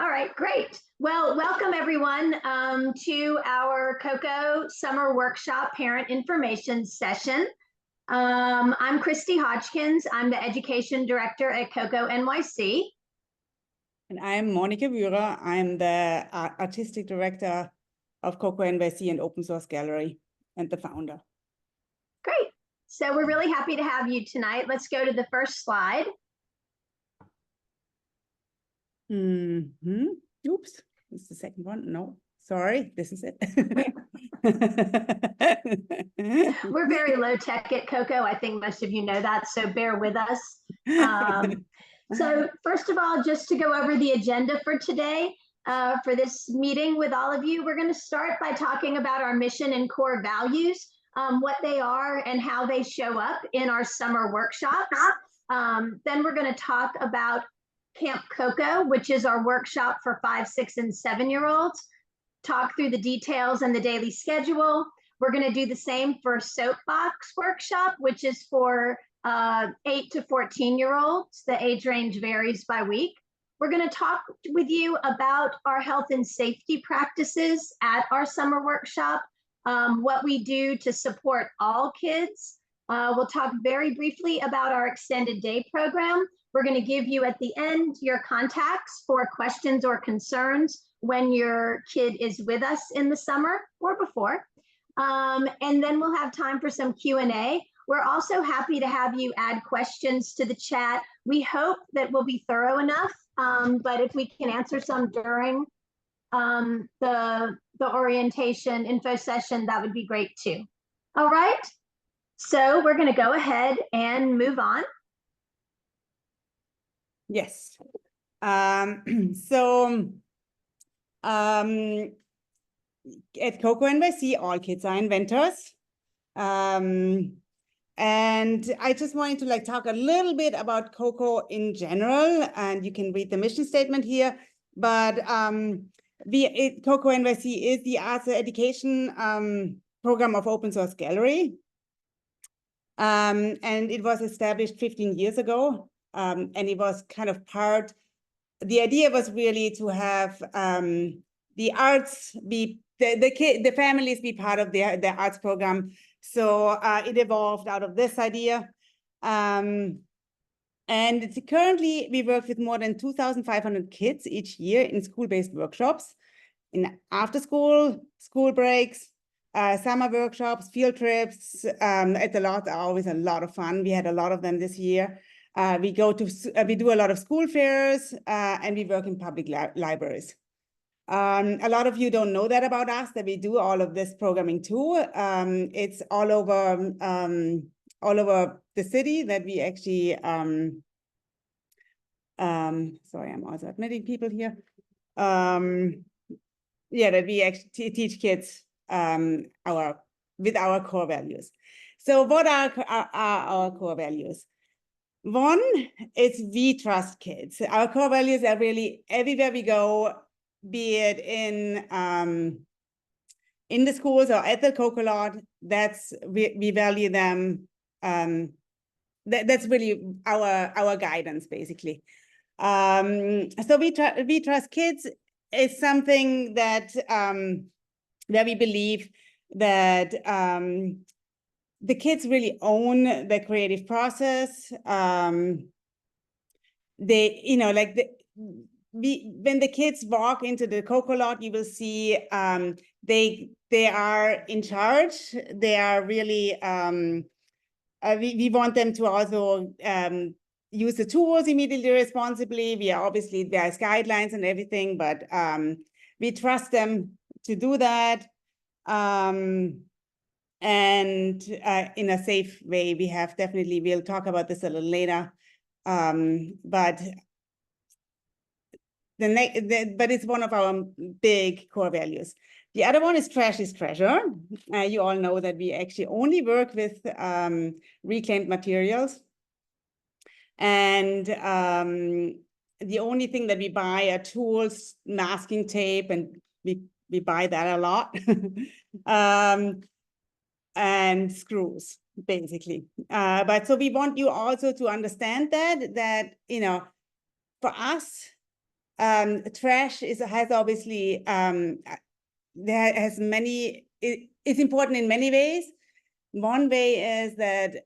All right, great. Well, welcome everyone to our KoKo Summer Workshop Parent Information Session. I'm Christy Hodgkins. I'm the Education Director at KoKo NYC. And I'm Monica Wührer. I'm the Artistic Director of KoKo NYC and Open Source Gallery and the founder. Great. So we're really happy to have you tonight. Let's go to the first slide. Oops, this is the second one. No, sorry, this is it. We're very low tech at KoKo. I think most of you know that, so bear with us. So first of all, just to go over the agenda for today, for this meeting with all of you, we're going to start by talking about our mission and core values, what they are and how they show up in our summer workshops. Then we're going to talk about Camp KoKo, which is our workshop for 5, 6, and 7-year-olds. Talk through the details and the daily schedule. We're going to do the same for SoapBox workshop, which is for 8 to 14-year-olds. The age range varies by week. We're going to talk with you about our health and safety practices at our summer workshop, what we do to support all kids. We'll talk very briefly about our extended day program. We're going to give you at the end your contacts for questions or concerns when your kid is with us in the summer or before. And then we'll have time for some Q&A. We're also happy to have you add questions to the chat. We hope that we'll be thorough enough, but if we can answer some during the orientation info session, that would be great too. All right, so we're going to go ahead and move on. Yes. At KoKo NYC, all kids are inventors. And I just wanted to talk a little bit about KoKo in general, and you can read the mission statement here. But KoKo NYC is the arts education program of Open Source Gallery. And it was established 15 years ago. And it was kind of the idea was really to have the arts be, the families be part of the arts program. So it evolved out of this idea. And currently we work with more than 2,500 kids each year in school-based workshops, in after school, school breaks, summer workshops, field trips. It's always a lot of fun. We had a lot of them this year. We do a lot of school fairs, and we work in public libraries. A lot of you don't know that about us, that we do all of this programming too. It's all over the city that we actually, sorry, I'm also admitting people here. That we actually teach kids with our core values. So what are our core values? One is we trust kids. Our core values are really everywhere we go, be it in the schools or at the KoKo lot. We value them. That's really our guidance, basically. So we trust kids is something that where we believe that the kids really own the creative process. When the kids walk into the KoKo lot, you will see they are in charge. They are really, we want them to also use the tools immediately responsibly. There's guidelines and everything, but we trust them to do that. And in a safe way. We'll talk about this a little later, but it's one of our big core values. The other one is trash is treasure. You all know that we actually only work with reclaimed materials, and the only thing that we buy are tools, masking tape, and we buy that a lot. And screws, basically. But so we want you also to understand that for us, trash has obviously it's important in many ways. One way is that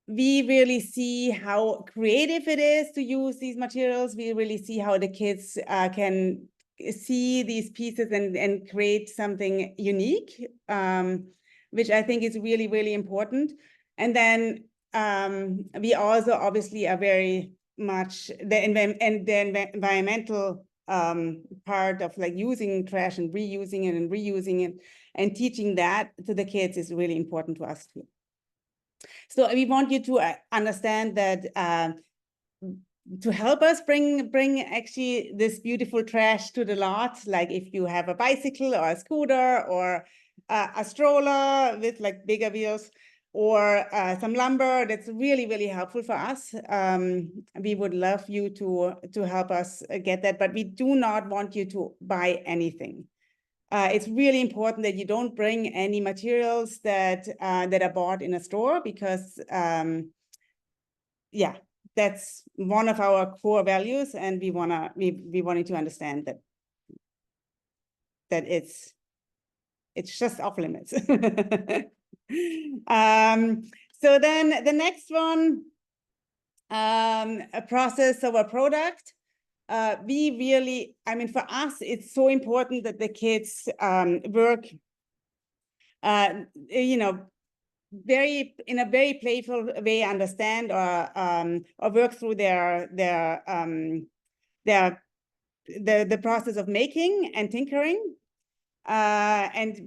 we really see how creative it is to use these materials. We really see how the kids can see these pieces and create something unique, which I think is really, really important. And then we also obviously are very much the environmental part of like using trash and reusing it and teaching that to the kids is really important to us too. So we want you to understand that to help us bring actually this beautiful trash to the lot, like if you have a bicycle or a scooter or a stroller with like bigger wheels or some lumber, that's really, really helpful for us. We would love you to help us get that, but we do not want you to buy anything. It's really important that you don't bring any materials that are bought in a store because, yeah, that's one of our core values, and we wanted to understand that it's just off limits. So then the next one, a process of a product. We really, I mean, for us, it's so important that the kids work, you know, in a very playful way, understand or work through the process of making and tinkering, and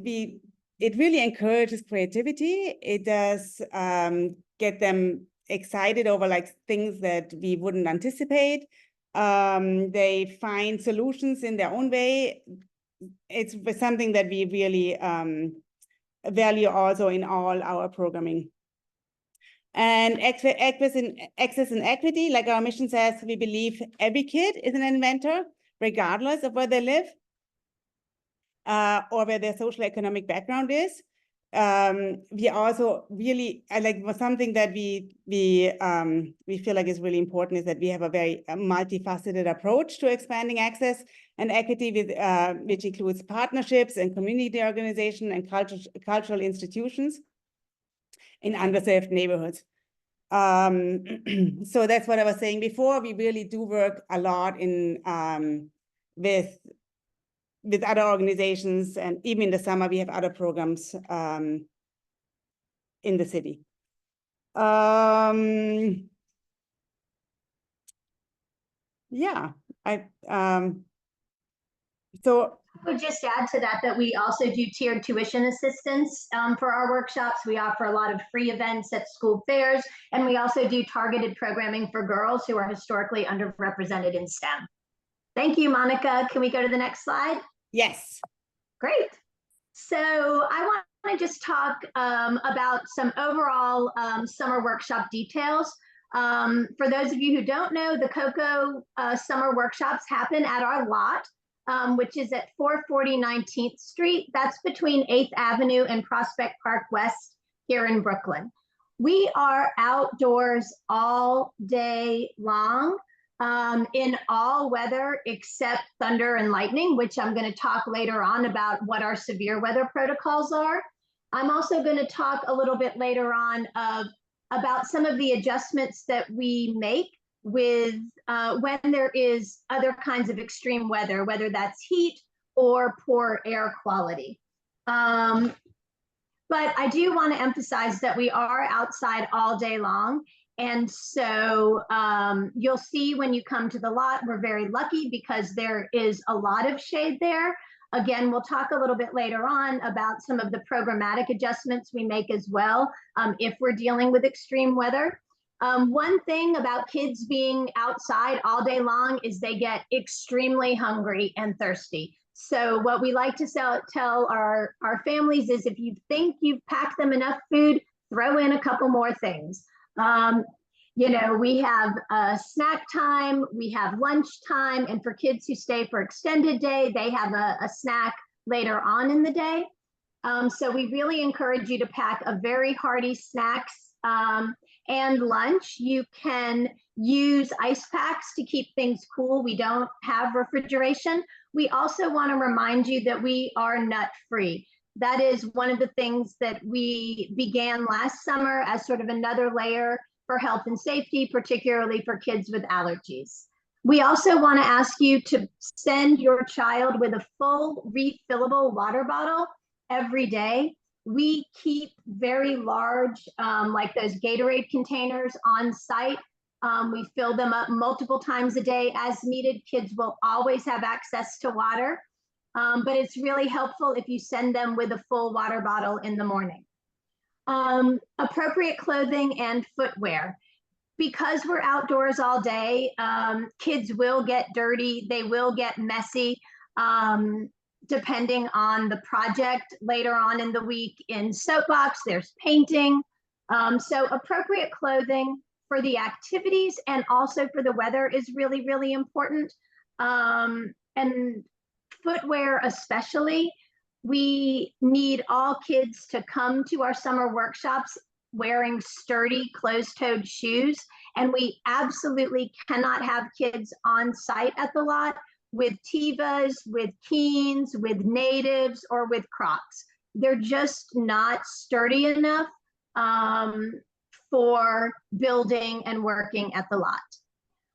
it really encourages creativity. It does get them excited over like things that we wouldn't anticipate. They find solutions in their own way. It's something that we really value also in all our programming. And access and equity, like our mission says, we believe every kid is an inventor, regardless of where they live or where their social economic background is. We also really like something that we feel like is really important is that we have a very multifaceted approach to expanding access and equity, with which includes partnerships and community organization and cultural institutions in underserved neighborhoods. So that's what I was saying before. We really do work a lot in with other organizations, and even in the summer we have other programs in the city. Yeah, so I would just add to that we also do tiered tuition assistance for our workshops. We offer a lot of free events at school fairs, and we also do targeted programming for girls who are historically underrepresented in STEM. Thank you, Monica. Can we go to the next slide? Yes. Great. So I want to just talk about some overall summer workshop details. For those of you who don't know, the KoKo summer workshops happen at our lot, which is at 440 19th Street. That's between 8th Avenue and Prospect Park West here in Brooklyn. We are outdoors all day long, in all weather except thunder and lightning, which I'm going to talk later on about what our severe weather protocols are. I'm also going to talk a little bit later on about some of the adjustments that we make with when there is other kinds of extreme weather, whether that's heat or poor air quality. But I do want to emphasize that we are outside all day long. And so you'll see when you come to the lot, we're very lucky because there is a lot of shade there. Again, we'll talk a little bit later on about some of the programmatic adjustments we make as well if we're dealing with extreme weather. One thing about kids being outside all day long is they get extremely hungry and thirsty. So what we like to tell our families is if you think you've packed them enough food, throw in a couple more things. You know, we have snack time, we have lunch time, and for kids who stay for extended day, they have a snack later on in the day. So we really encourage you to pack a very hearty snacks and lunch. You can use ice packs to keep things cool. We don't have refrigeration. We also want to remind you that we are nut-free. That is one of the things that we began last summer as sort of another layer for health and safety, particularly for kids with allergies. We also want to ask you to send your child with a full refillable water bottle every day. We keep very large, like those Gatorade containers on site. We fill them up multiple times a day as needed. Kids will always have access to water, but it's really helpful if you send them with a full water bottle in the morning. Appropriate clothing and footwear. Because we're outdoors all day, kids will get dirty, they will get messy, depending on the project. Later on in the week in SoapBox, there's painting. So appropriate clothing for the activities and also for the weather is really, really important. And footwear especially. We need all kids to come to our summer workshops wearing sturdy closed-toed shoes, and we absolutely cannot have kids on site at the lot with Tevas, with Keens, with Natives, or with Crocs. They're just not sturdy enough for building and working at the lot.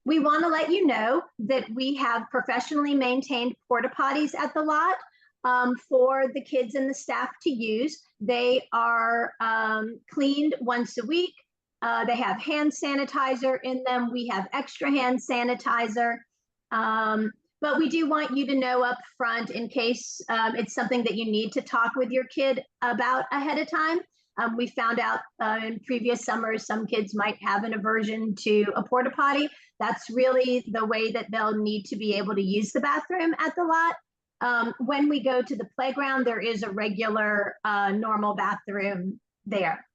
We want to let you know that we have professionally maintained porta potties at the lot for the kids and the staff to use. They are cleaned once a week. They have hand sanitizer in them. We have extra hand sanitizer. But we do want you to know up front in case it's something that you need to talk with your kid about ahead of time. We found out in previous summers, some kids might have an aversion to a porta potty. That's really the way that they'll need to be able to use the bathroom at the lot. When we go to the playground, there is a regular normal bathroom there.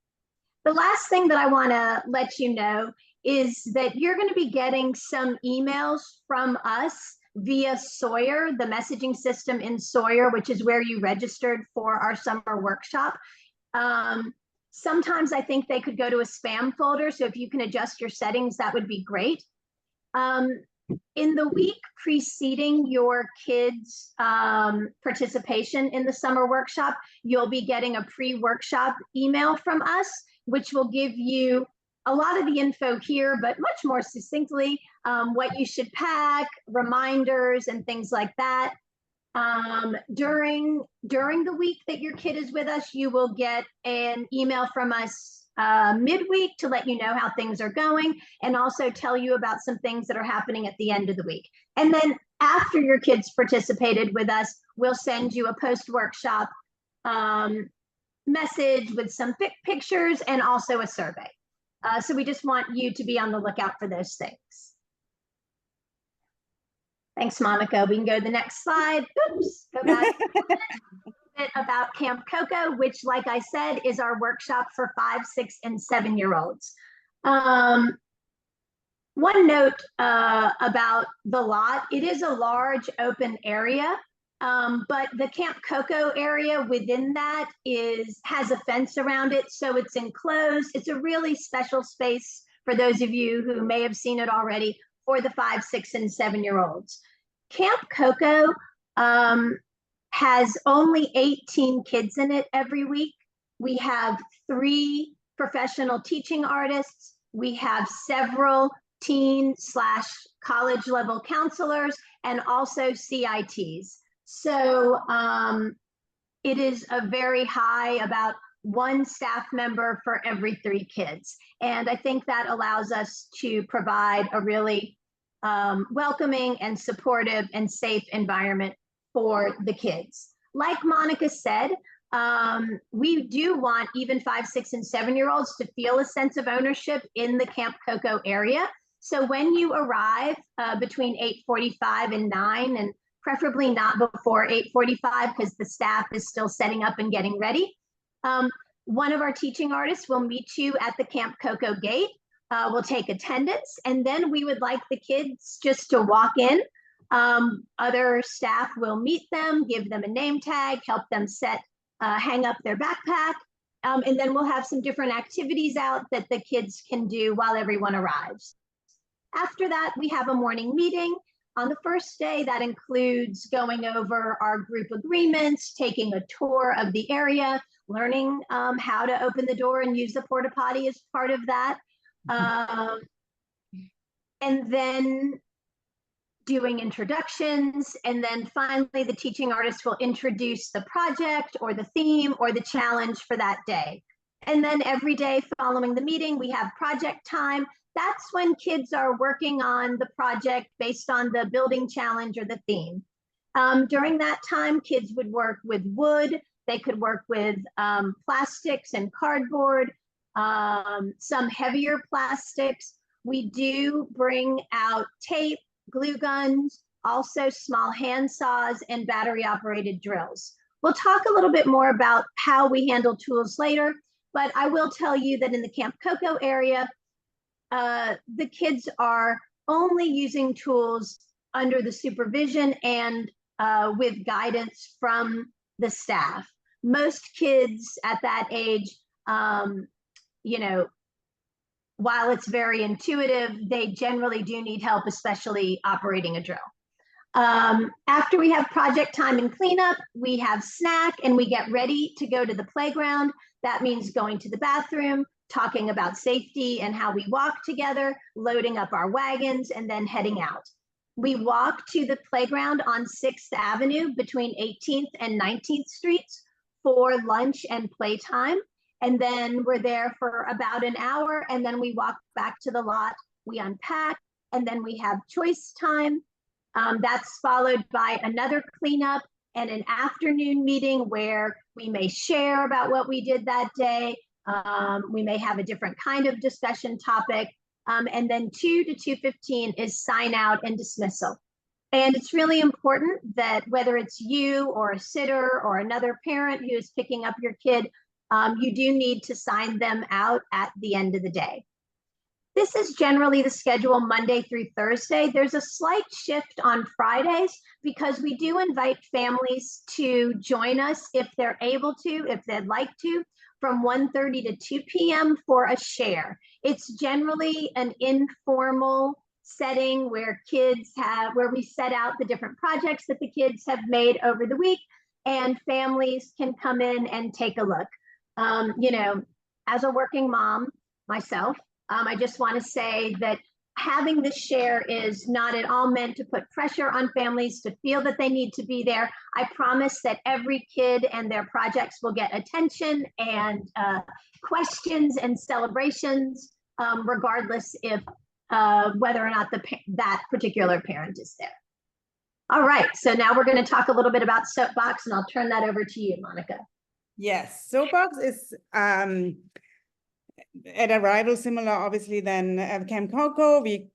The last thing that I want to let you know is that you're going to be getting some emails from us via Sawyer, the messaging system in Sawyer, which is where you registered for our summer workshop. Sometimes I think they could go to a spam folder, so if you can adjust your settings, that would be great. In the week preceding your kids' participation in the summer workshop, you'll be getting a pre-workshop email from us, which will give you a lot of the info here, but much more succinctly, what you should pack, reminders, and things like that. During the week that your kid is with us, you will get an email from us midweek to let you know how things are going and also tell you about some things that are happening at the end of the week. And then after your kids participated with us, we'll send you a post-workshop message with some pictures and also a survey. So we just want you to be on the lookout for those things. Thanks, Monica. We can go to the next slide. Oops, go back. About Camp KoKo, which, like I said, is our workshop for 5, 6, and 7-year-olds. One note about the lot, it is a large open area, but the Camp KoKo area within that has a fence around it, so it's enclosed. It's a really special space for those of you who may have seen it already for the 5, 6, and 7-year-olds. Camp KoKo has only 18 kids in it every week. We have 3 professional teaching artists. We have several teen/college level counselors and also CITs. So it is a very high, about 1 staff member for every 3 kids. And I think that allows us to provide a really welcoming and supportive and safe environment for the kids. Like Monica said, we do want even 5, 6, and 7-year-olds to feel a sense of ownership in the Camp KoKo area. So when you arrive between 8:45 and 9, and preferably not before 8:45 because the staff is still setting up and getting ready, one of our teaching artists will meet you at the Camp KoKo gate. We'll take attendance, and then we would like the kids just to walk in. Other staff will meet them, give them a name tag, help them hang up their backpack, And then we'll have some different activities out that the kids can do while everyone arrives. After that, we have a morning meeting. On the first day, that includes going over our group agreements, taking a tour of the area, learning how to open the door and use the porta potty as part of that. And then doing introductions, and then finally the teaching artist will introduce the project or the theme or the challenge for that day. And then every day following the meeting, we have project time. That's when kids are working on the project based on the building challenge or the theme. During that time, kids would work with wood. They could work with plastics and cardboard, some heavier plastics. We do bring out tape, glue guns, also small hand saws and battery operated drills. We'll talk a little bit more about how we handle tools later, but I will tell you that in the Camp KoKo area, the kids are only using tools under the supervision and with guidance from the staff. Most kids at that age, you know, while it's very intuitive, they generally do need help, especially operating a drill. After we have project time and cleanup, we have snack and we get ready to go to the playground. That means going to the bathroom, talking about safety and how we walk together, loading up our wagons, and then heading out. We walk to the playground on 6th Avenue between 18th and 19th Streets for lunch and playtime. And then we're there for about an hour, and then we walk back to the lot, we unpack, and then we have choice time. That's followed by another cleanup and an afternoon meeting where we may share about what we did that day. We may have a different kind of discussion topic. And then 2 to 2:15 is sign out and dismissal. And it's really important that whether it's you or a sitter or another parent who is picking up your kid, you do need to sign them out at the end of the day. This is generally the schedule Monday through Thursday. There's a slight shift on Fridays because we do invite families to join us if they're able to, if they'd like to, from 1:30 to 2 p.m. for a share. It's generally an informal setting where where we set out the different projects that the kids have made over the week, and families can come in and take a look. You know, as a working mom myself, I just want to say that having this share is not at all meant to put pressure on families to feel that they need to be there. I promise that every kid and their projects will get attention and questions and celebrations, regardless if whether or not that particular parent is there. All right, so now we're going to talk a little bit about SoapBox, and I'll turn that over to you, Monica. Yes, SoapBox is at arrival similar, obviously, than Camp KoKo. We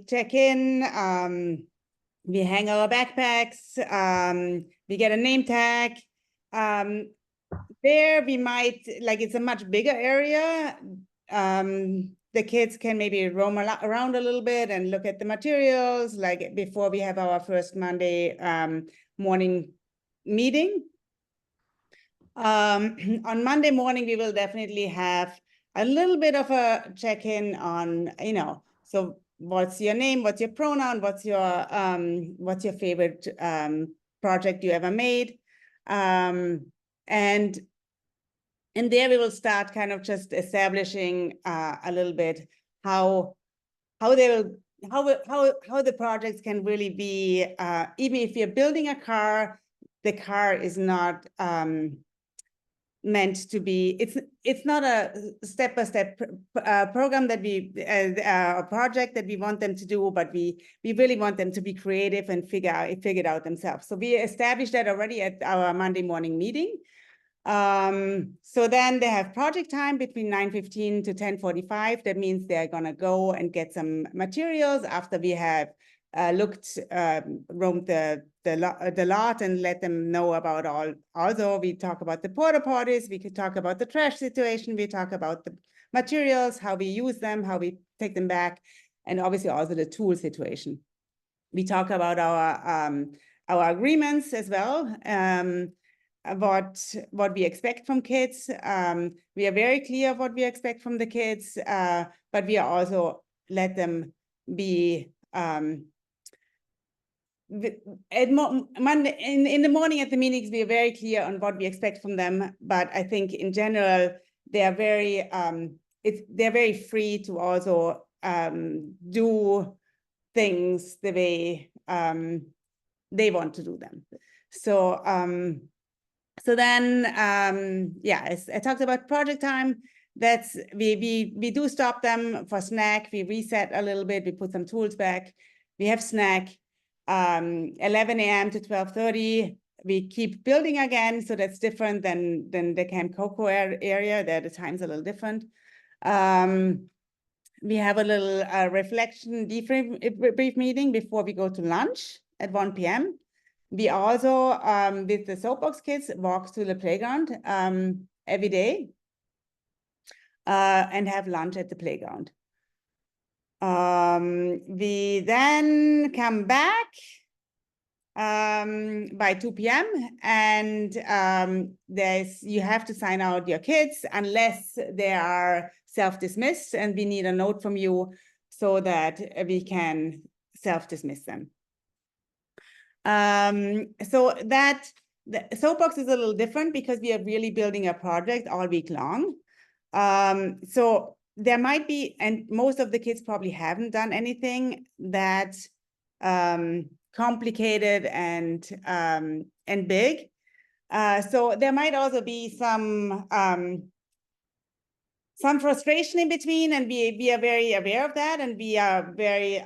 check in, we hang our backpacks, we get a name tag. There we might, like, it's a much bigger area. The kids can maybe roam around a little bit and look at the materials, like before we have our first Monday morning meeting. On Monday morning, we will definitely have a little bit of a check-in on, you know, so what's your name, what's your pronoun, what's your favorite project you ever made, and there we will start kind of just establishing a little bit how the projects can really be, even if you're building a car, the car is not meant to be, it's not a step-by-step program that a project that we want them to do, but we really want them to be creative and figure it out themselves. So we established that already at our Monday morning meeting. So then they have project time between 9:15 to 10:45. That means they're gonna go and get some materials after we have roamed the lot and let them know about although we talk about the porta potties, we could talk about the trash situation, we talk about the materials, how we use them, how we take them back, and obviously also the tool situation. We talk about our agreements as well. what we expect from kids. We are very clear what we expect from the kids, but we also let them be Monday in the morning at the meetings. We are very clear on what we expect from them, but I think in general they are very they're very free to also do things the way they want to do them. So so then yeah, I talked about project time. That's we do stop them for snack. We reset a little bit. We put some tools back. We have snack 11 a.m. to 12:30. We keep building again, so that's different than the Camp KoKo area. There the time's a little different. We have a little reflection debrief meeting before we go to lunch at 1 p.m. We also, with the SoapBox kids, walk to the playground every day and have lunch at the playground. We then come back by 2 p.m. and you have to sign out your kids unless they are self-dismissed, and we need a note from you so that we can self-dismiss them. So that the SoapBox is a little different because we are really building a project all week long. So there might be, and most of the kids probably haven't done anything that complicated and big. So there might also be some frustration in between, and we are very aware of that, and we are very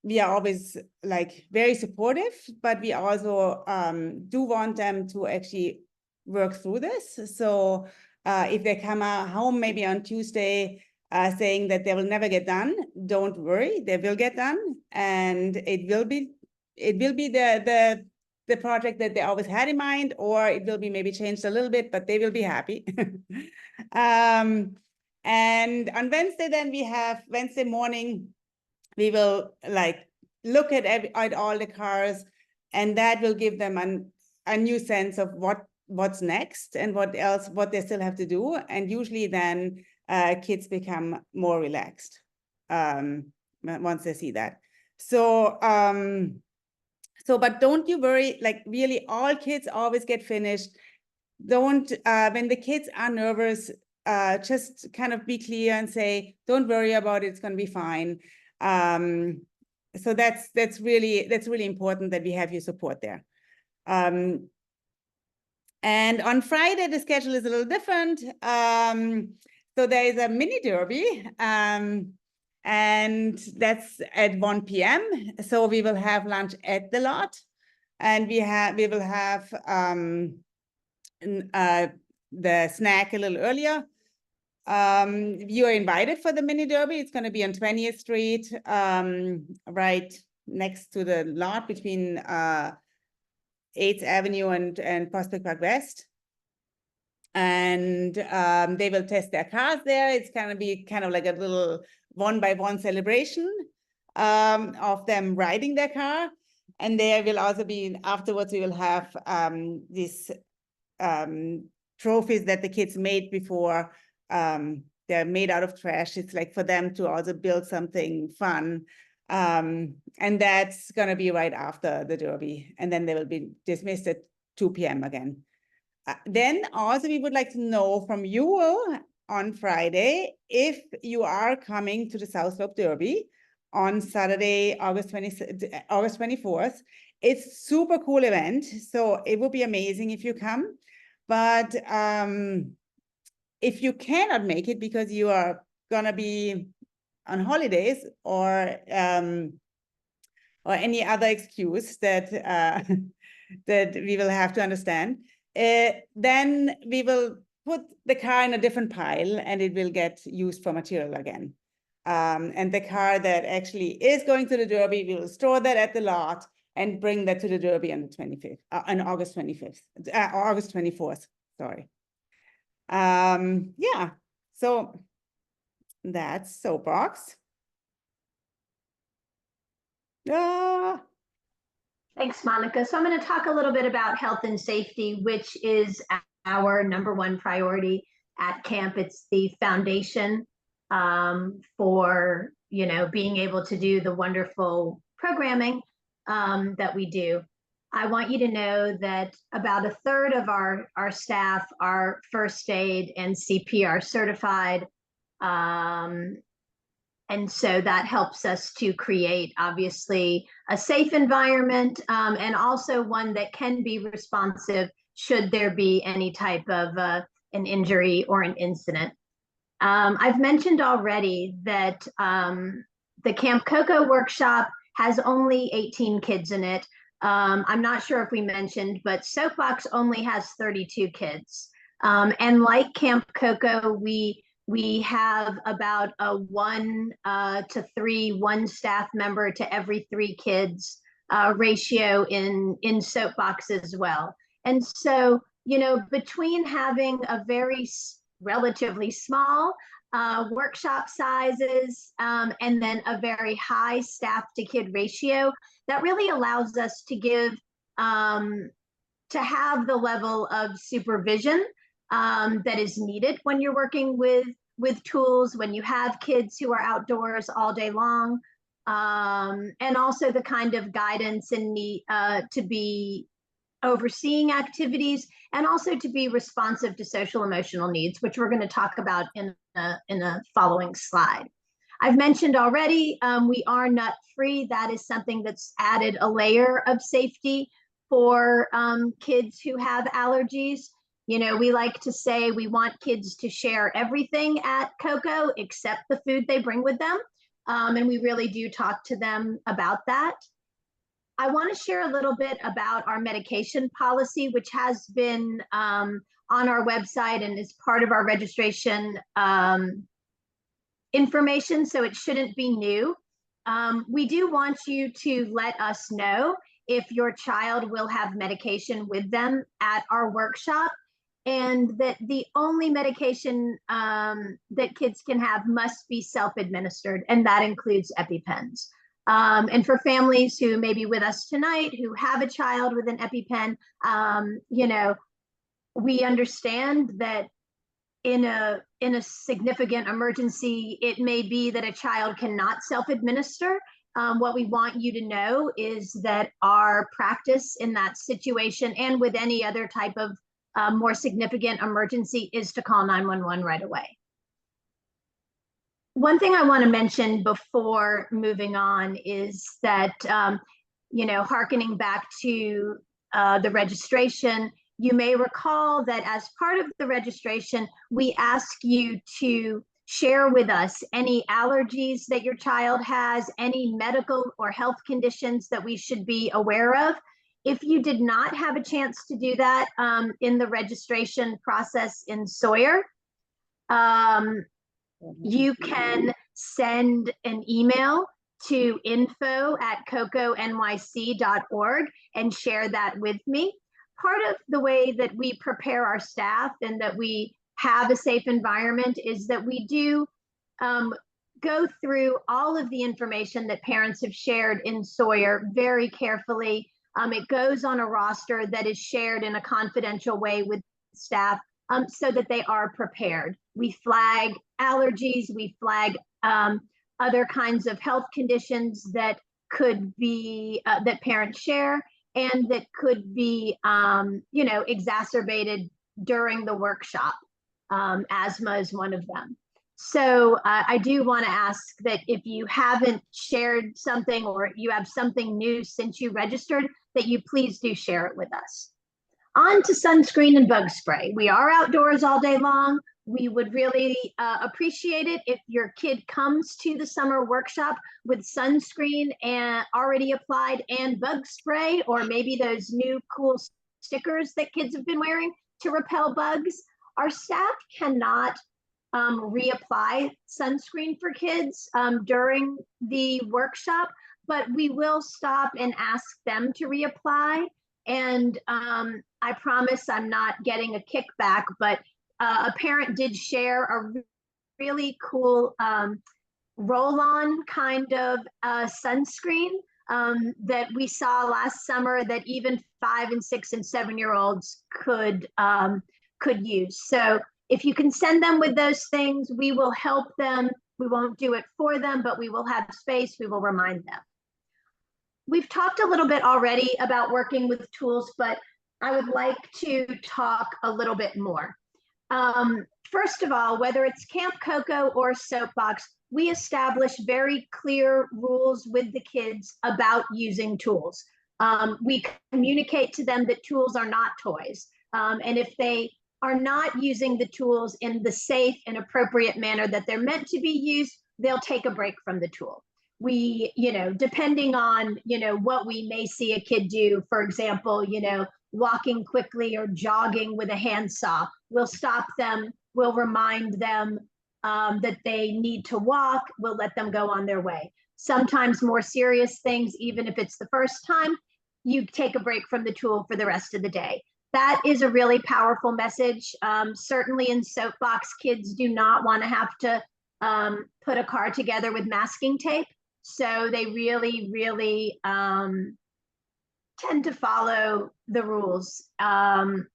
we are always like very supportive, but we also do want them to actually work through this. So if they come home maybe on Tuesday saying that they will never get done, don't worry, they will get done, and it will be the project that they always had in mind, or it will be maybe changed a little bit, but they will be happy. And on Wednesday, then we have Wednesday morning, we will like look at all the cars, and that will give them a new sense of what's next and what they still have to do. And usually then kids become more relaxed once they see that. So but don't you worry, like really all kids always get finished. Don't when the kids are nervous, just kind of be clear and say, don't worry about it, it's going to be fine. So that's really important that we have your support there. And on Friday, the schedule is a little different. So there is a mini derby, and that's at 1 p.m. So we will have lunch at the lot, and we will have the snack a little earlier. You are invited for the mini derby. It's going to be on 20th Street, right next to the lot between 8th Avenue and Prospect Park West. And they will test their cars there. It's going to be kind of like a little one-by-one celebration of them riding their car. And there will also be, afterwards, we will have these trophies that the kids made before. They're made out of trash. It's like for them to also build something fun. And that's going to be right after the derby. And then they will be dismissed at 2 p.m. again. Then also we would like to know from you on Friday if you are coming to the South Slope Derby on Saturday, August 24th. It's super cool event. So it would be amazing if you come. But if you cannot make it because you are going to be on holidays or any other excuse that that we will have to understand, then we will put the car in a different pile and it will get used for material again. And the car that actually is going to the derby, we will store that at the lot and bring that to the derby on the 25th, on August 25th, August 24th, sorry. Yeah, so that's SoapBox. Thanks, Monica. So I'm going to talk a little bit about health and safety, which is our number one priority at camp. It's the foundation for, being able to do the wonderful programming that we do. I want you to know that about a third of our staff are first aid and CPR certified. And so that helps us to create, obviously, a safe environment and also one that can be responsive should there be any type of an injury or an incident. I've mentioned already that the Camp KoKo workshop has only 18 kids in it. I'm not sure if we mentioned, but SoapBox only has 32 kids. And like Camp KoKo, we have about a 1 to 3, 1 staff member to every 3 kids ratio in SoapBox as well. And so, between having a very relatively small workshop sizes and then a very high staff to kid ratio, that really allows us to have the level of supervision that is needed when you're working with tools, when you have kids who are outdoors all day long, and also the kind of guidance and need to be overseeing activities and also to be responsive to social emotional needs, which we're going to talk about in a following slide. I've mentioned already, we are nut free. That is something that's added a layer of safety for kids who have allergies. We like to say we want kids to share everything at KoKo except the food they bring with them. And we really do talk to them about that. I want to share a little bit about our medication policy, which has been on our website and is part of our registration information, so it shouldn't be new. We do want you to let us know if your child will have medication with them at our workshop, and that the only medication that kids can have must be self-administered, and that includes EpiPens. And for families who may be with us tonight who have a child with an EpiPen, we understand that in a significant emergency, it may be that a child cannot self-administer. What we want you to know is that our practice in that situation and with any other type of more significant emergency is to call 911 right away. One thing I want to mention before moving on is that, hearkening back to the registration, you may recall that as part of the registration, we ask you to share with us any allergies that your child has, any medical or health conditions that we should be aware of. If you did not have a chance to do that in the registration process in Sawyer, you can send an email to info@kokonyc.org and share that with me. Part of the way that we prepare our staff and that we have a safe environment is that we do go through all of the information that parents have shared in Sawyer very carefully. It goes on a roster that is shared in a confidential way with staff so that they are prepared. We flag allergies, we flag other kinds of health conditions that could be, that parents share and that could be, exacerbated during the workshop. Asthma is one of them. So I do want to ask that if you haven't shared something or you have something new since you registered, that you please do share it with us. On to sunscreen and bug spray. We are outdoors all day long. We would really appreciate it if your kid comes to the summer workshop with sunscreen and already applied and bug spray, or maybe those new cool stickers that kids have been wearing to repel bugs. Our staff cannot reapply sunscreen for kids during the workshop, but we will stop and ask them to reapply. And I promise I'm not getting a kickback, but a parent did share a really cool roll-on kind of sunscreen that we saw last summer that even 5 and 6 and 7-year-olds could use. So if you can send them with those things, we will help them. We won't do it for them, but we will have space. We will remind them. We've talked a little bit already about working with tools, but I would like to talk a little bit more. First of all, whether it's Camp KoKo or SoapBox, we establish very clear rules with the kids about using tools. We communicate to them that tools are not toys. And if they are not using the tools in the safe and appropriate manner that they're meant to be used, they'll take a break from the tool. We, depending on, what we may see a kid do, for example, walking quickly or jogging with a handsaw, we'll stop them, we'll remind them that they need to walk, we'll let them go on their way. Sometimes more serious things, even if it's the first time, you take a break from the tool for the rest of the day. That is a really powerful message. Certainly in SoapBox, kids do not want to have to put a car together with masking tape. So they really, really tend to follow the rules. And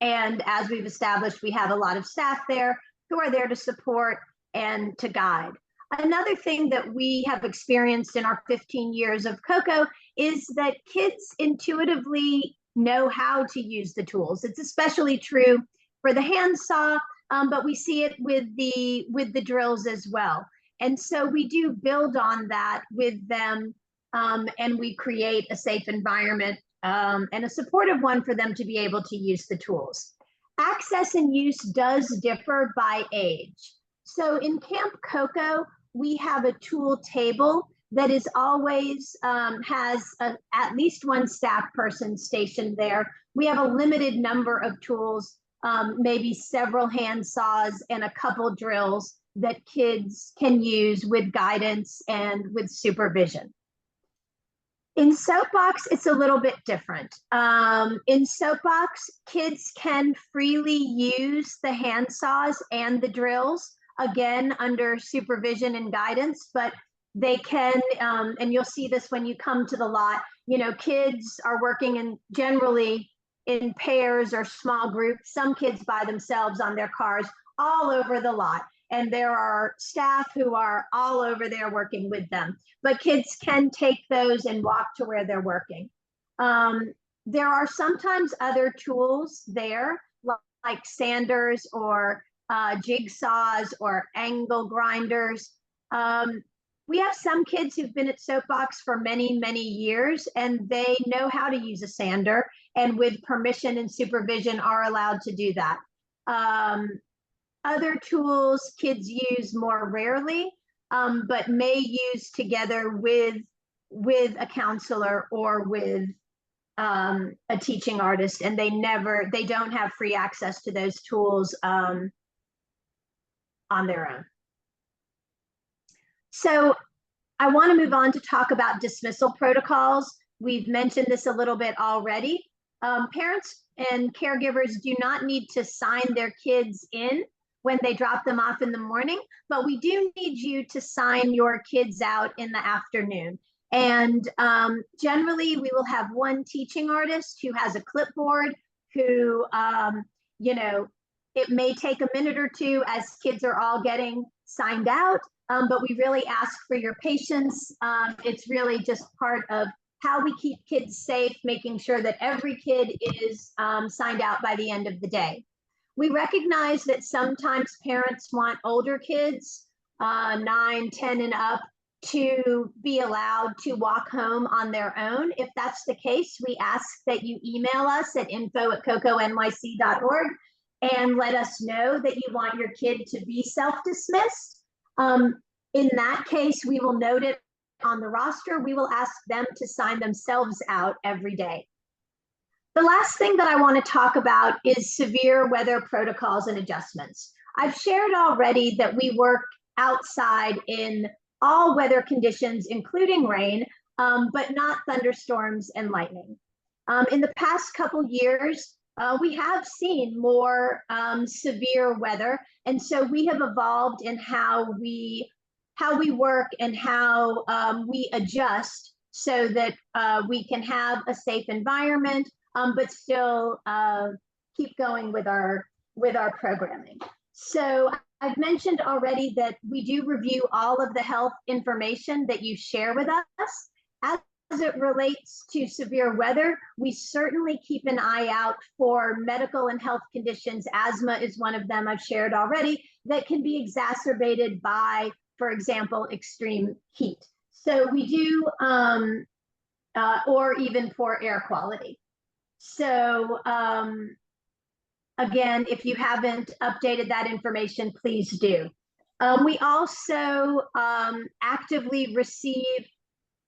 as we've established, we have a lot of staff there who are there to support and to guide. Another thing that we have experienced in our 15 years of KoKo is that kids intuitively know how to use the tools. It's especially true for the handsaw, but we see it with the drills as well. And so we do build on that with them, and we create a safe environment and a supportive one for them to be able to use the tools. Access and use does differ by age. So in Camp KoKo, we have a tool table that is always has at least one staff person stationed there. We have a limited number of tools, maybe several hand saws and a couple drills that kids can use with guidance and with supervision. In SoapBox, it's a little bit different. In SoapBox, kids can freely use the hand saws and the drills, again, under supervision and guidance, but they can, and you'll see this when you come to the lot, kids are working generally in pairs or small groups, some kids by themselves on their cars all over the lot. And there are staff who are all over there working with them. But kids can take those and walk to where they're working. There are sometimes other tools there, like sanders or jigsaws or angle grinders. We have some kids who've been at SoapBox for many, many years, and they know how to use a sander, and with permission and supervision are allowed to do that. Other tools kids use more rarely, but may use together with a counselor or with a teaching artist, and they don't have free access to those tools on their own. So I want to move on to talk about dismissal protocols. We've mentioned this a little bit already. Parents and caregivers do not need to sign their kids in when they drop them off in the morning, but we do need you to sign your kids out in the afternoon. And generally, we will have one teaching artist who has a clipboard who, it may take a minute or two as kids are all getting signed out, but we really ask for your patience. It's really just part of how we keep kids safe, making sure that every kid is signed out by the end of the day. We recognize that sometimes parents want older kids, 9, 10 and up, to be allowed to walk home on their own. If that's the case, we ask that you email us at info@kokonyc.org and let us know that you want your kid to be self-dismissed. In that case, we will note it on the roster. We will ask them to sign themselves out every day. The last thing that I want to talk about is severe weather protocols and adjustments. I've shared already that we work outside in all weather conditions, including rain, but not thunderstorms and lightning. In the past couple years, we have seen more severe weather, and so we have evolved in how we work and how we adjust so that we can have a safe environment, but still keep going with our programming. So I've mentioned already that we do review all of the health information that you share with us. As it relates to severe weather, we certainly keep an eye out for medical and health conditions. Asthma is one of them I've shared already that can be exacerbated by, for example, extreme heat. So we do, or even poor air quality. So again, if you haven't updated that information, please do. We also actively receive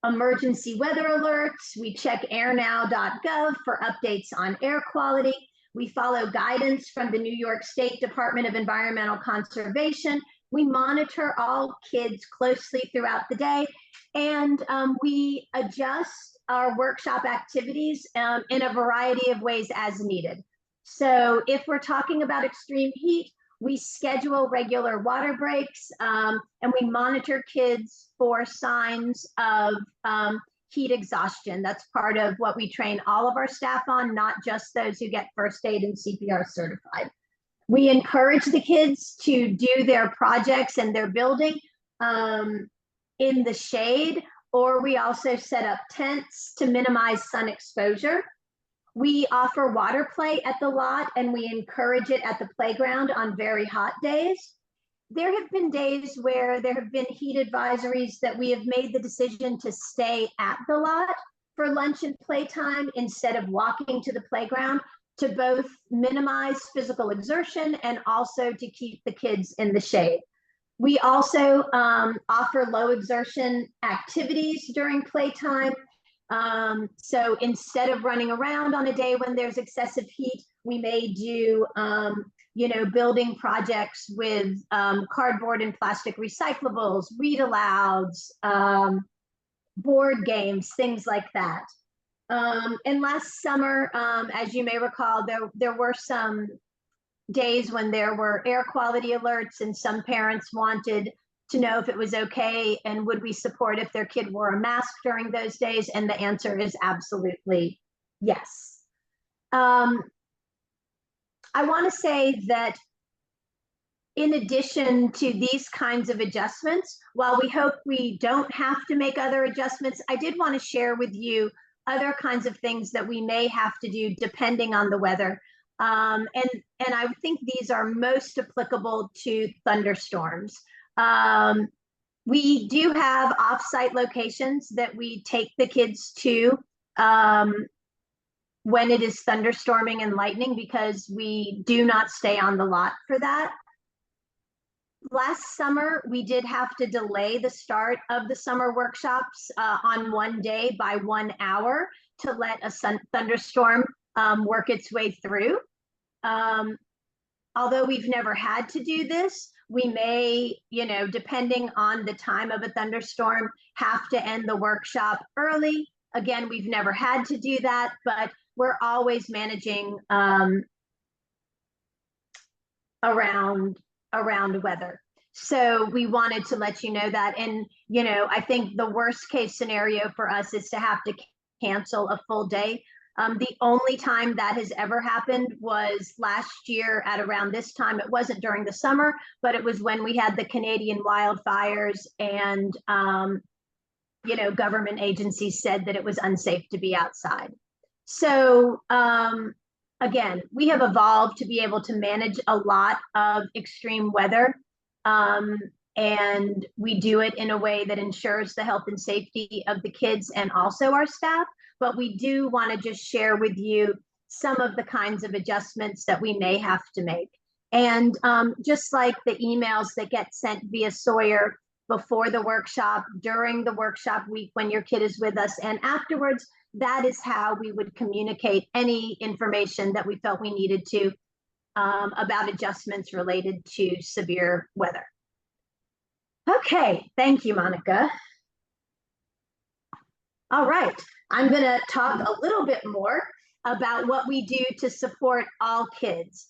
emergency weather alerts. We check airnow.gov for updates on air quality. We follow guidance from the New York State Department of Environmental Conservation. We monitor all kids closely throughout the day, and we adjust our workshop activities in a variety of ways as needed. So if we're talking about extreme heat, we schedule regular water breaks, and we monitor kids for signs of heat exhaustion. That's part of what we train all of our staff on, not just those who get first aid and CPR certified. We encourage the kids to do their projects and their building in the shade, or we also set up tents to minimize sun exposure. We offer water play at the lot, and we encourage it at the playground on very hot days. There have been days where there have been heat advisories that we have made the decision to stay at the lot for lunch and playtime instead of walking to the playground, to both minimize physical exertion and also to keep the kids in the shade. We also offer low exertion activities during playtime. So instead of running around on a day when there's excessive heat, we may do, building projects with cardboard and plastic recyclables, read alouds, board games, things like that. And last summer, as you may recall, there were some days when there were air quality alerts, and some parents wanted to know if it was okay and would we support if their kid wore a mask during those days, and the answer is absolutely yes. I want to say that in addition to these kinds of adjustments, while we hope we don't have to make other adjustments, I did want to share with you other kinds of things that we may have to do depending on the weather. And I think these are most applicable to thunderstorms. We do have off-site locations that we take the kids to when it is thunderstorming and lightning, because we do not stay on the lot for that. Last summer, we did have to delay the start of the summer workshops on one day by 1 hour to let a thunderstorm work its way through. Although we've never had to do this, we may, depending on the time of a thunderstorm, have to end the workshop early. Again, we've never had to do that, but we're always managing around weather. So we wanted to let you know that. And, I think the worst case scenario for us is to have to cancel a full day. The only time that has ever happened was last year at around this time. It wasn't during the summer, but it was when we had the Canadian wildfires, and, government agencies said that it was unsafe to be outside. So again, we have evolved to be able to manage a lot of extreme weather, and we do it in a way that ensures the health and safety of the kids and also our staff. But we do want to just share with you some of the kinds of adjustments that we may have to make. And just like the emails that get sent via Sawyer before the workshop, during the workshop week when your kid is with us, and afterwards, that is how we would communicate any information that we felt we needed to about adjustments related to severe weather. Okay, thank you, Monica. All right, I'm going to talk a little bit more about what we do to support all kids.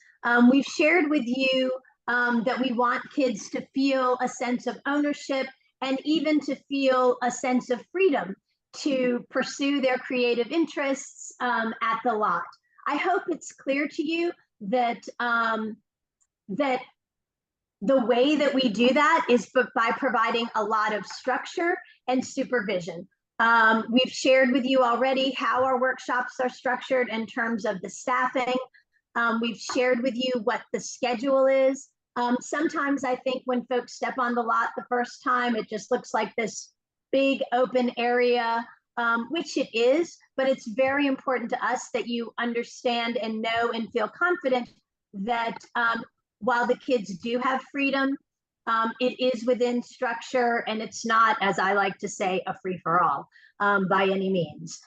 We've shared with you that we want kids to feel a sense of ownership and even to feel a sense of freedom to pursue their creative interests at the lot. I hope it's clear to you that that the way that we do that is by providing a lot of structure and supervision. We've shared with you already how our workshops are structured in terms of the staffing. We've shared with you what the schedule is. Sometimes I think when folks step on the lot the first time, it just looks like this big open area, which it is, but it's very important to us that you understand and know and feel confident that while the kids do have freedom, it is within structure, and it's not, as I like to say, a free-for-all by any means.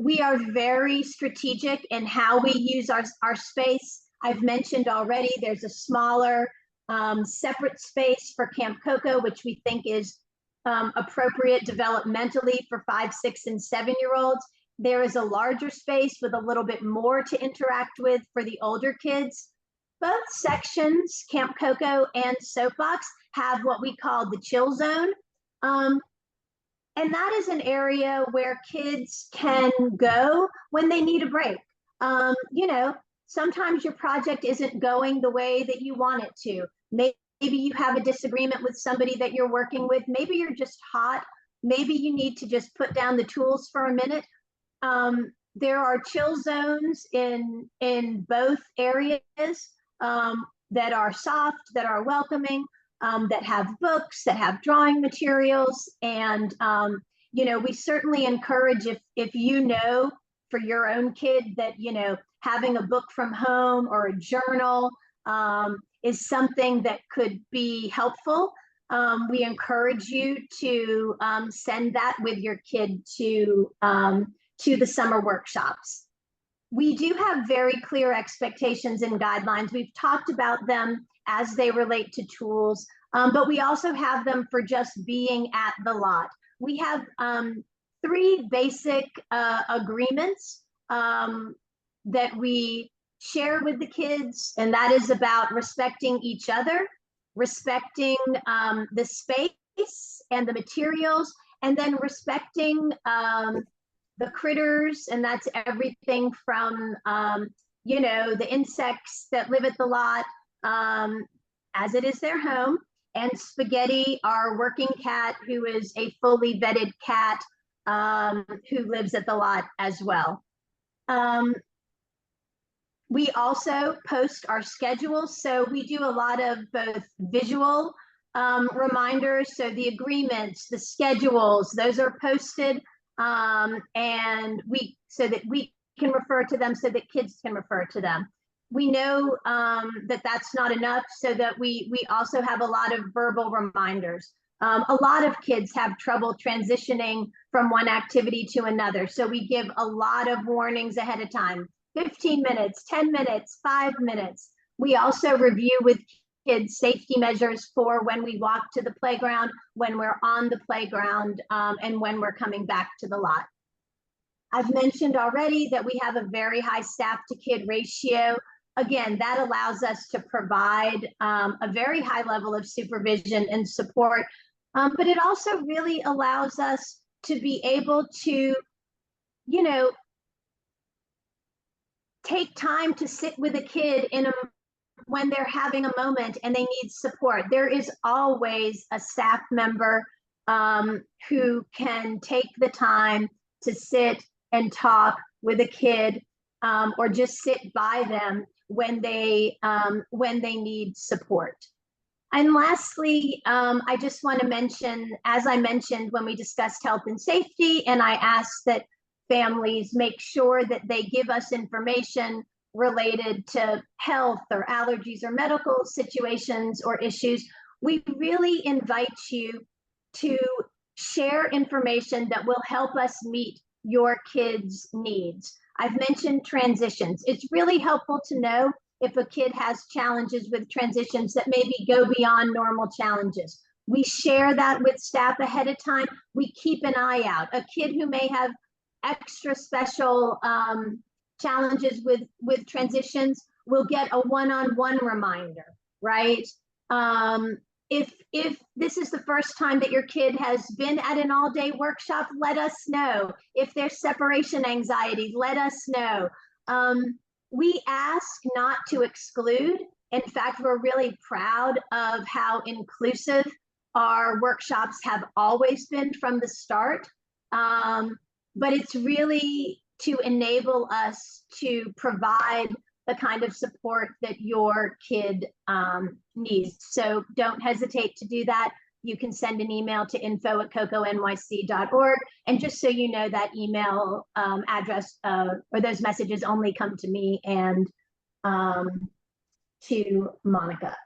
We are very strategic in how we use our space. I've mentioned already there's a smaller separate space for Camp KoKo, which we think is appropriate developmentally for 5, 6, and 7-year-olds. There is a larger space with a little bit more to interact with for the older kids. Both sections, Camp KoKo and SoapBox, have what we call the chill zone. And that is an area where kids can go when they need a break. You know, sometimes your project isn't going the way that you want it to. Maybe you have a disagreement with somebody that you're working with. Maybe you're just hot. Maybe you need to just put down the tools for a minute. There are chill zones in both areas that are soft, that are welcoming, that have books, that have drawing materials. And, you know, we certainly encourage if you know for your own kid that, you know, having a book from home or a journal is something that could be helpful. We encourage you to send that with your kid to the summer workshops. We do have very clear expectations and guidelines. We've talked about them as they relate to tools, but we also have them for just being at the lot. We have 3 basic agreements that we share with the kids, and that is about respecting each other, respecting the space and the materials, and then respecting the critters, and that's everything from, you know, the insects that live at the lot, as it is their home, and Spaghetti, our working cat, who is a fully vetted cat who lives at the lot as well. We also post our schedules, so we do a lot of both visual reminders, so the agreements, the schedules, those are posted. And so that we can refer to them, so that kids can refer to them. We know that that's not enough, so that we also have a lot of verbal reminders. A lot of kids have trouble transitioning from one activity to another, so we give a lot of warnings ahead of time. 15 minutes, 10 minutes, 5 minutes. We also review with kids safety measures for when we walk to the playground, when we're on the playground, and when we're coming back to the lot. I've mentioned already that we have a very high staff to kid ratio. Again, that allows us to provide a very high level of supervision and support, but it also really allows us to be able to, you know, take time to sit with a kid when they're having a moment and they need support. There is always a staff member who can take the time to sit and talk with a kid or just sit by them when they need support. And lastly, I just want to mention, as I mentioned when we discussed health and safety, and I asked that families make sure that they give us information related to health or allergies or medical situations or issues, we really invite you to share information that will help us meet your kids' needs. I've mentioned transitions. It's really helpful to know if a kid has challenges with transitions that maybe go beyond normal challenges. We share that with staff ahead of time. We keep an eye out. A kid who may have extra special challenges with transitions will get a one-on-one reminder, right? if this is the first time that your kid has been at an all-day workshop, let us know. If there's separation anxiety, let us know. We ask not to exclude. In fact, we're really proud of how inclusive our workshops have always been from the start. But it's really to enable us to provide the kind of support that your kid needs. So don't hesitate to do that. You can send an email to info@kokonyc.org. And just so you know, that email address or those messages only come to me and to Monica.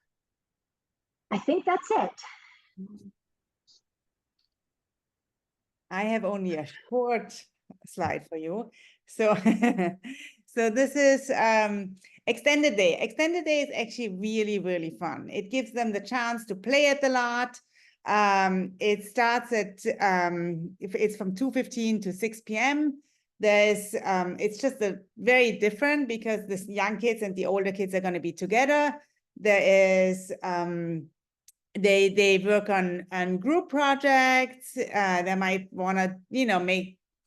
I think that's it. I have only a short slide for you. So, so this is extended day. Extended day is actually really, really fun. It gives them the chance to play at the lot. It starts at, it's from 2:15 to 6 p.m. There's, it's just very different because the young kids and the older kids are going to be together. There is, they work on group projects. They might want to,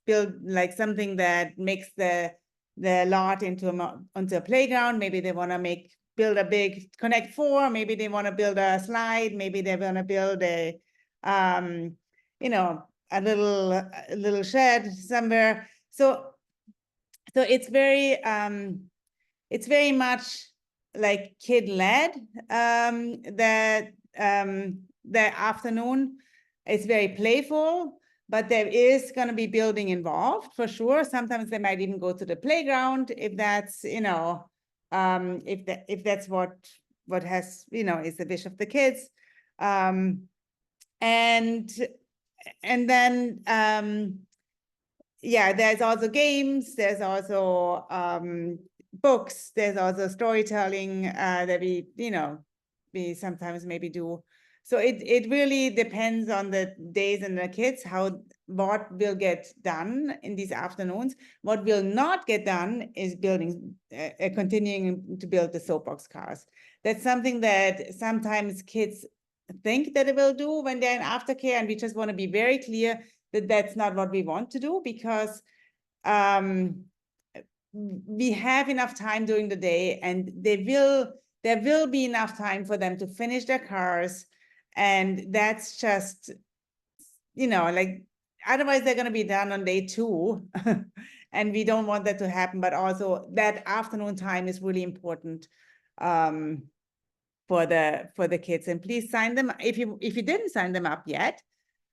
build like something that makes the lot into a playground. Maybe they want to build a big Connect 4. Maybe they want to build a slide. Maybe they want to build a, a little shed somewhere. So it's very much like kid-led. The afternoon is very playful, but there is going to be building involved for sure. Sometimes they might even go to the playground if that's, if that's what has, is the wish of the kids. And then, yeah, there's also games. There's also books. There's also storytelling that we sometimes maybe do. So it really depends on the days and the kids, what will get done in these afternoons. What will not get done is continuing to build the SoapBox cars. That's something that sometimes kids think that they will do when they're in aftercare, and we just want to be very clear that that's not what we want to do, because we have enough time during the day, and there will be enough time for them to finish their cars. And that's just, like, otherwise they're going to be done on day 2. And we don't want that to happen. But also that afternoon time is really important for the kids. And please sign them if you didn't sign them up yet.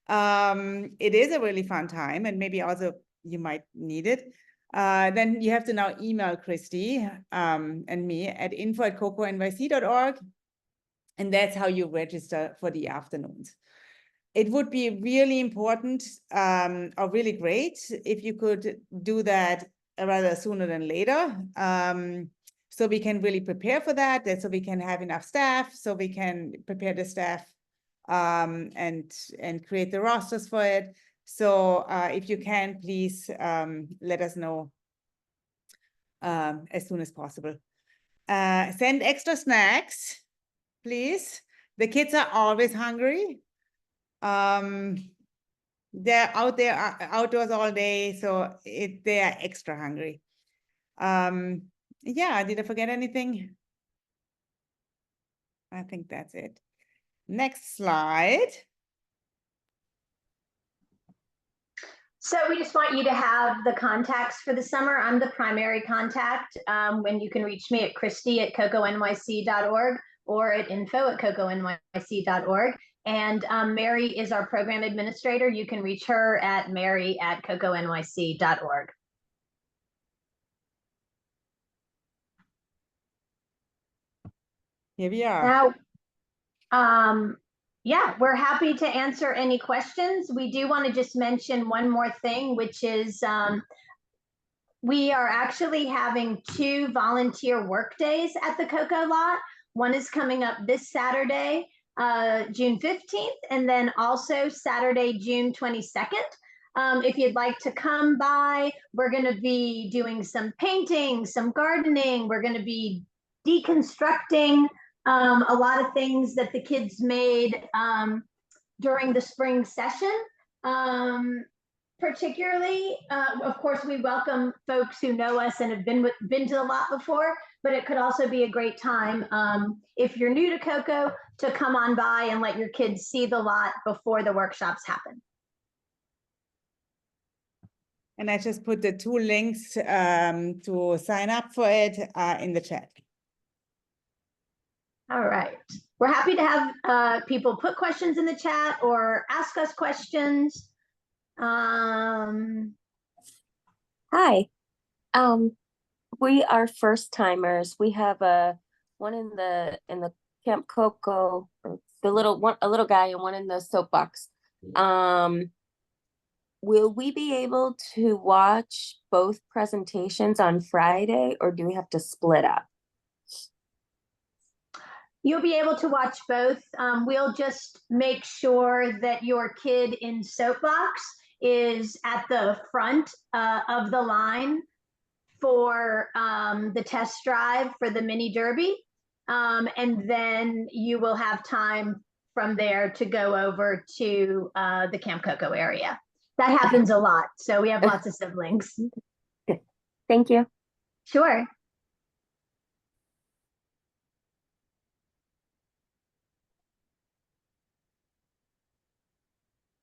It is a really fun time, and maybe also you might need it. Then you have to now email Christy and me at info@kokonyc.org. And that's how you register for the afternoons. It would be really important or really great if you could do that rather sooner than later. So we can really prepare for that, so we can have enough staff, so we can prepare the staff and create the rosters for it. So if you can, please let us know as soon as possible. Send extra snacks, please. The kids are always hungry. They're out there outdoors all day, so they are extra hungry. Yeah, did I forget anything? I think that's it. Next slide. So we just want you to have the contacts for the summer. I'm the primary contact. When you can reach me at Christy@kokonyc.org or at info@kokonyc.org. And Mary is our program administrator. You can reach her at mary@kokonyc.org. Here we are. Now, yeah, we're happy to answer any questions. We do want to just mention one more thing, which is we are actually having 2 volunteer work days at the KoKo lot. One is coming up this Saturday, June 15th, and then also Saturday, June 22nd. If you'd like to come by, we're going to be doing some painting, some gardening. We're going to be deconstructing a lot of things that the kids made during the spring session. Particularly, of course, we welcome folks who know us and have been to the lot before, but it could also be a great time if you're new to KoKo to come on by and let your kids see the lot before the workshops happen. And I just put the 2 links to sign up for it in the chat. All right. We're happy to have people put questions in the chat or ask us questions. Hi. We are first timers. We have one in the Camp KoKo, a little guy, and one in the SoapBox. Will we be able to watch both presentations on Friday, or do we have to split up? You'll be able to watch both. We'll just make sure that your kid in SoapBox is at the front of the line for the test drive for the mini derby. And then you will have time from there to go over to the Camp KoKo area. That happens a lot. So we have lots of siblings. Thank you. Sure.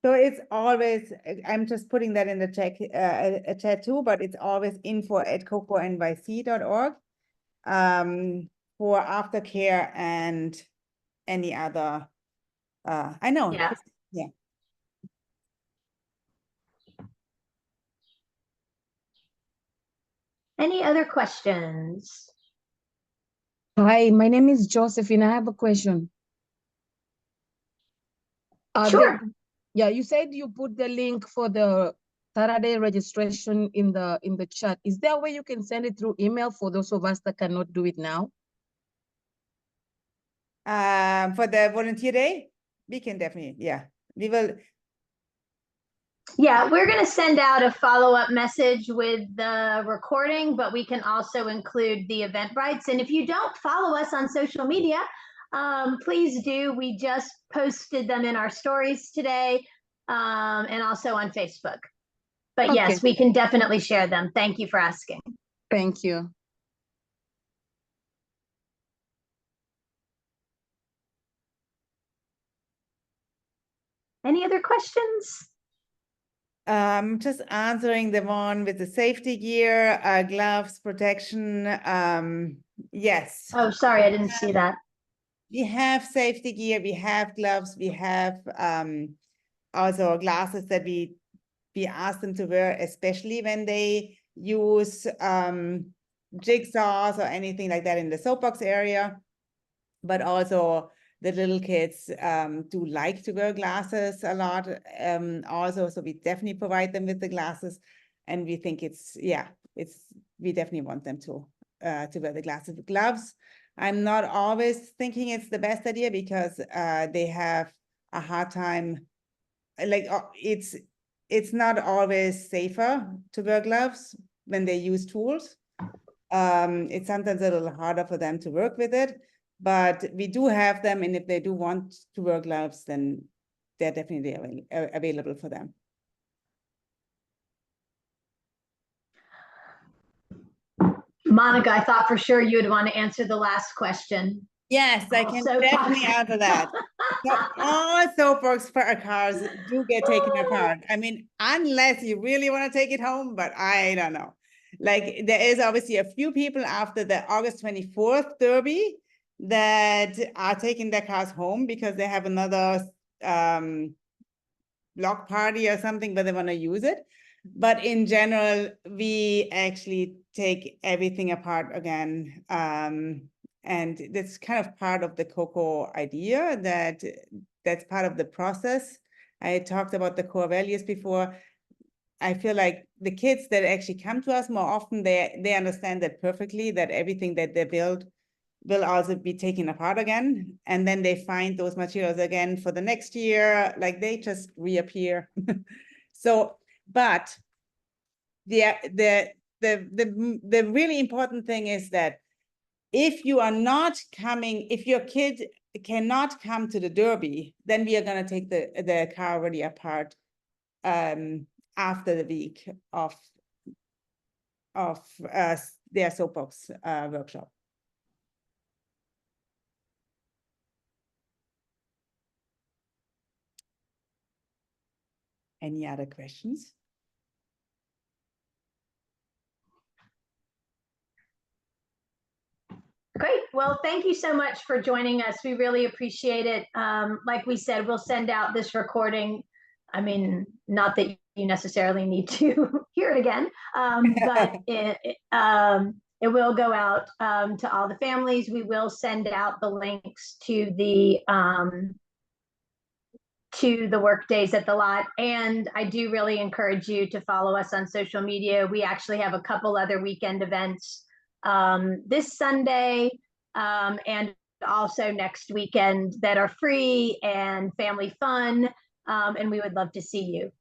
So it's always, I'm just putting that in the chat too, but it's always info@kokonyc.org for aftercare and any other, I know. Yeah. Yeah. Any other questions? Hi, my name is Josephine. I have a question. Sure. Yeah, you said you put the link for the Saturday registration in the chat. Is there a way you can send it through email for those of us that cannot do it now? For the volunteer day, we can definitely, yeah, we will. Yeah, we're going to send out a follow-up message with the recording, but we can also include the Eventbrites. And if you don't follow us on social media, please do. We just posted them in our stories today and also on Facebook. But Okay. yes, we can definitely share them. Thank you for asking. Thank you. Any other questions? Just answering the one with the safety gear, gloves, protection. Yes. Oh, sorry, I didn't see that. We have safety gear, we have gloves, we have also glasses that we ask them to wear, especially when they use jigsaws or anything like that in the SoapBox area. But also the little kids do like to wear glasses a lot also, so we definitely provide them with the glasses, and we think we definitely want them to wear the glasses. Gloves, I'm not always thinking it's the best idea because they have a hard time, like it's not always safer to wear gloves when they use tools. It's sometimes a little harder for them to work with it. But we do have them, and if they do want to wear gloves, then they're definitely available for them. Monica, I thought for sure you would want to answer the last question. Yes, I can definitely answer that. So all SoapBox cars do get taken apart. I mean, unless you really want to take it home, but I don't know. Like, there is obviously a few people after the August 24th Derby that are taking their cars home because they have another block party or something where they want to use it. But in general, we actually take everything apart again. And that's kind of part of the KoKo idea, that's part of the process. I talked about the core values before. I feel like the kids that actually come to us more often, they understand that perfectly, that everything that they build will also be taken apart again. And then they find those materials again for the next year, like they just reappear. So, but the really important thing is that if you are not coming, if your kid cannot come to the Derby, then we are going to take the car already apart after the week of their SoapBox workshop. Any other questions? Great. Well, thank you so much for joining us. We really appreciate it. Like we said, we'll send out this recording. I mean, not that you necessarily need to hear it again, but it will go out to all the families. We will send out the links to the work days at the lot. And I do really encourage you to follow us on social media. We actually have a couple other weekend events this Sunday and also next weekend that are free and family fun. And we would love to see you.